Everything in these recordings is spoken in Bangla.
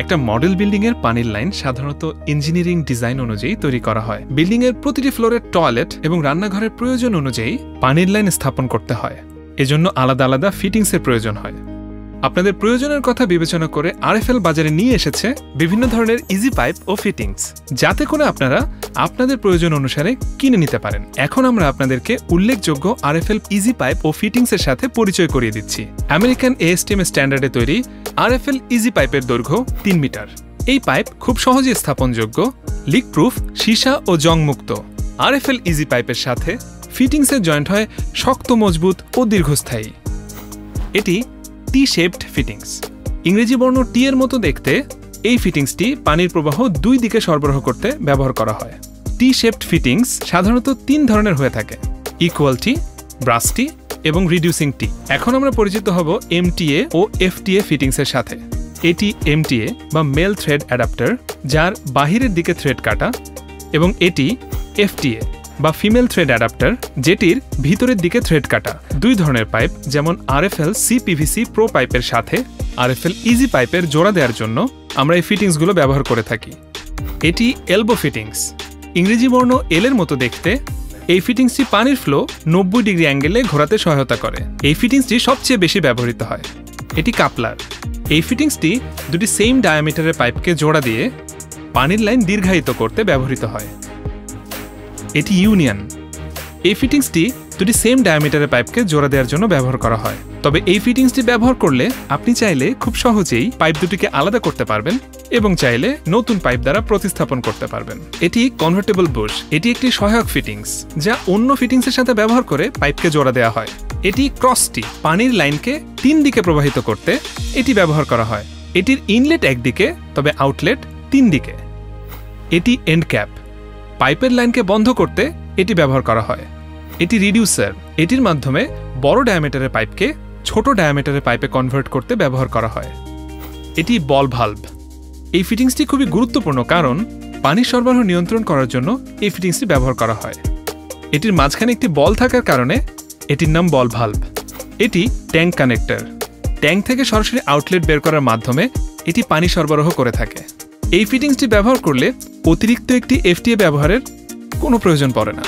একটা মডেল বিল্ডিং এর পানির লাইন সাধারণত ইঞ্জিনিয়ারিং ডিজাইন অনুযায়ী তৈরি করা হয়। বিল্ডিং এর প্রতিটি ফ্লোরের টয়লেট এবং রান্নাঘরের প্রয়োজন অনুযায়ী পানির লাইন স্থাপন করতে হয়। এজন্য আলাদা আলাদা ফিটিংস এর প্রয়োজন হয়। আপনাদের প্রয়োজনের কথা বিবেচনা করে আরএফএল বাজারে নিয়ে এসেছে বিভিন্ন ধরনের ইজি পাইপ ও ফিটিংস, যাতে করে আপনারা আপনাদের প্রয়োজন অনুসারে কিনে নিতে পারেন। এখন আমরা আপনাদেরকে উল্লেখযোগ্য আরএফএল ইজি পাইপ ও ফিটিংস এর সাথে পরিচয় করিয়ে দিচ্ছি। আমেরিকান এএসটিএম স্ট্যান্ডার্ডে তৈরি আরএফএল ইজি পাইপের দৈর্ঘ্য 3 মিটার। এই পাইপ খুব সহজে স্থাপনযোগ্য, লিক প্রুফ, সীসা ও জংমুক্ত। আরএফএল ইজি পাইপের সাথে ফিটিংসের জয়েন্ট হয় শক্ত, মজবুত ও দীর্ঘস্থায়ী। এটি টি-শেপড ফিটিংস। ইংরেজি বর্ণ টি এর মতো দেখতে এই ফিটিংসটি পানির প্রবাহ দুই দিকে সরবরাহ করতে ব্যবহার করা হয়। টি-শেপড ফিটিংস সাধারণত 3 ধরনের হয়ে থাকে: ইকুয়াল টি, ব্রাশ টি এবং রিডিউসিং টি। এখন আমরা পরিচিত হব এমটিএ ও এফটিএ ফিটিংসের সাথে। এটি এমটিএ বা মেল থ্রেড অ্যাডাপ্টার, যার বাহিরের দিকে থ্রেড কাটা, এবং এটি এফটিএ বা ফিমেল থ্রেড অ্যাডাপ্টার, যেটির ভিতরের দিকে থ্রেড কাটা। 2 ধরনের পাইপ, যেমন আরএফএল সিপিভিসি প্রো পাইপের সাথে আরএফএল ইজি পাইপের জোড়া দেওয়ার জন্য আমরা এই ফিটিংসগুলো ব্যবহার করে থাকি। এটি এলবো ফিটিংস। ইংরেজি বর্ণ এল এর মতো দেখতে এই ফিটিংসটি পানির ফ্লো 90 ডিগ্রি অ্যাঙ্গেলে ঘোরাতে সহায়তা করে। এই ফিটিংসটি সবচেয়ে বেশি ব্যবহৃত হয়। এটি কাপলার। এই ফিটিংসটি দুটি সেম ডায়ামিটারের পাইপকে জোড়া দিয়ে পানির লাইন দীর্ঘায়িত করতে ব্যবহৃত হয়। এটি ইউনিয়ন। এই ফিটিংসটি দুটি সেম ডায়ামিটারের পাইপকে জোড়া দেওয়ার জন্য ব্যবহার করা হয়। তবে এই ফিটিংসটি ব্যবহার করলে আপনি চাইলে খুব সহজেই পাইপ দুটিকে আলাদা করতে পারবেন এবং চাইলে নতুন পাইপ দ্বারা প্রতিস্থাপন করতে পারবেন। এটি কনভার্টেবল বুশ। এটি একটি সহায়ক ফিটিংস যা অন্য ফিটিংসের সাথে ব্যবহার করে পাইপকে জোড়া দেওয়া হয়। এটি ক্রসটি। পানির লাইনকে 3 দিকে প্রবাহিত করতে এটি ব্যবহার করা হয়। এটির ইনলেট একদিকে, তবে আউটলেট 3 দিকে। এটি এন্ড ক্যাপ। পাইপের লাইনকে বন্ধ করতে এটি ব্যবহার করা হয়। এটি রিডিউসার। এটির মাধ্যমে বড় ডায়ামিটারের পাইপকে ছোট ডায়ামিটারের পাইপে কনভার্ট করতে ব্যবহার করা হয়। এটি বল ভালভ। এই ফিটিংসটি খুবই গুরুত্বপূর্ণ, কারণ পানির সরবরাহ নিয়ন্ত্রণ করার জন্য এই ফিটিংসটি ব্যবহার করা হয়। এটির মাঝখানে একটি বল থাকার কারণে এটির নাম বল ভালভ। এটি ট্যাঙ্ক কানেক্টর। ট্যাঙ্ক থেকে সরাসরি আউটলেট বের করার মাধ্যমে এটি পানি সরবরাহ করে থাকে। এই ফিটিংসটি ব্যবহার করলে অতিরিক্ত একটি এফটিএ ব্যবহারের কোনো প্রয়োজন পড়ে না।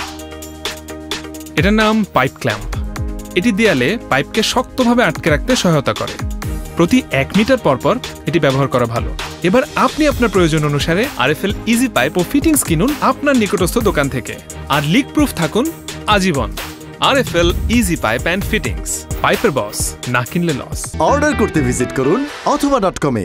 এটার নাম পাইপ ক্ল্যাম্প। এটি দেয়ালে পাইপকে শক্তভাবে আটকে রাখতে সহায়তা করে। প্রতি 1 মিটার পরপর এটি ব্যবহার করা ভালো। এবার আপনি আপনার প্রয়োজন অনুসারে আরএফএল ইজি পাইপ ও ফিটিংস কিনুন আপনার নিকটস্থ দোকান থেকে, আর লিক প্রুফ থাকুন আজীবন। RFL easy pipe and fittings, পাইপের বস, না কিনলে লস। অর্ডার করতে ভিজিট করুন অথবা .com-এ।